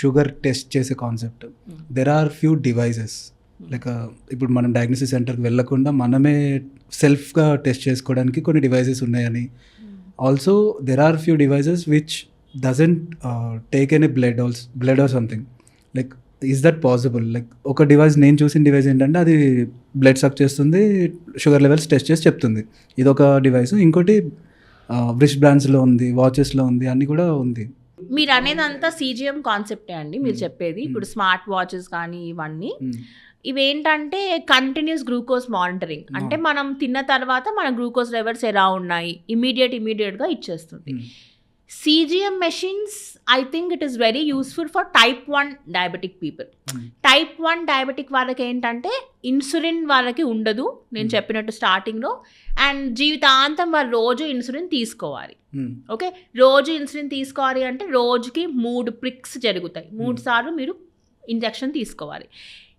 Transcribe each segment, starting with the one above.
Sugar test చేసే concept. There are few devices like ఇప్పుడు మనం డయాగ్నోసిస్ సెంటర్కి వెళ్ళకుండా మనమే సెల్ఫ్గా టెస్ట్ చేసుకోవడానికి కొన్ని డివైజెస్ ఉన్నాయని. Also there are few devices which doesn't take any blood or something. Like is that possible? Like ఒక డివైస్, నేను చూసిన డివైస్ ఏంటంటే అది బ్లడ్ సక్ చేస్తుంది, షుగర్ లెవెల్స్ టెస్ట్ చేసి చెప్తుంది. ఇది ఒక డివైస్. ఇంకోటి రిస్ట్ బ్రాండ్స్లో ఉంది, వాచెస్లో ఉంది, అన్నీ కూడా ఉంది. మీరు అనేది అంతా CGM కాన్సెప్టే అండి మీరు చెప్పేది. ఇప్పుడు స్మార్ట్ వాచెస్ కానీ ఇవన్నీ ఇవేంటంటే కంటిన్యూస్ గ్లూకోజ్ మానిటరింగ్. అంటే మనం తిన్న తర్వాత మన గ్లూకోజ్ లెవెల్స్ ఎలా ఉన్నాయి ఇమీడియట్గా ఇచ్చేస్తుంది. CGM machines I think it is very useful for type 1 diabetic people. Type 1 diabetic వాళ్ళకి ఏంటంటే ఇన్సులిన్ వాళ్ళకి ఉండదు, నేను చెప్పినట్టు స్టార్టింగ్లో. అండ్ జీవితాంతం వాళ్ళు రోజు ఇన్సులిన్ తీసుకోవాలి. ఓకే, రోజు ఇన్సులిన్ తీసుకోవాలి అంటే రోజుకి 3 ప్రిక్స్ జరుగుతాయి, 3 సార్లు మీరు ఇంజెక్షన్ తీసుకోవాలి.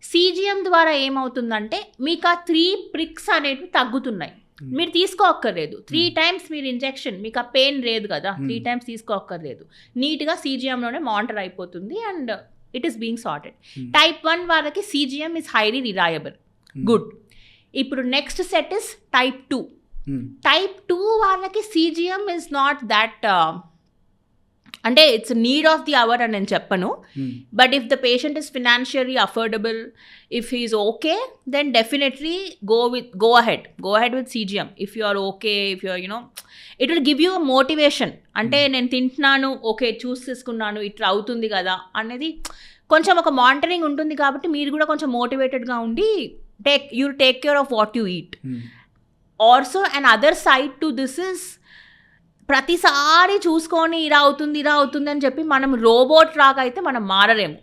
CGM ద్వారా ఏమవుతుందంటే మీకు ఆ 3 ప్రిక్స్ అనేవి తగ్గుతున్నాయి. మీరు తీసుకోక్కర్లేదు 3 times మీరు ఇంజెక్షన్, మీకు ఆ పెయిన్ లేదు కదా, 3 times తీసుకోక్కర్లేదు. నీట్గా CGMలోనే మానిటర్ అయిపోతుంది and it is being sorted. Type 1 వాళ్ళకి CGM is highly reliable, good. ఇప్పుడు next set is type 2. Type 2 వాళ్ళకి CGM ఇస్ నాట్ దట్, అంటే it's need of the hour అని నేను చెప్పను. But if the patient is financially affordable, if he is okay, then definitely go ahead with CGM. If you are okay, if you are it will give you a motivation. అంటే నేను తింటున్నాను, okay చూస్ చేసుకున్నాను, ఇట్లా అవుతుంది కదా అనేది కొంచెం ఒక మానిటరింగ్ ఉంటుంది. కాబట్టి మీరు కూడా కొంచెం మోటివేటెడ్గా ఉండి take care of what you eat. Also and other side to this is, ప్రతిసారి చూసుకొని ఇలా అవుతుంది అని చెప్పి మనం రోబోట్ లాగా అయితే మనం మారలేము.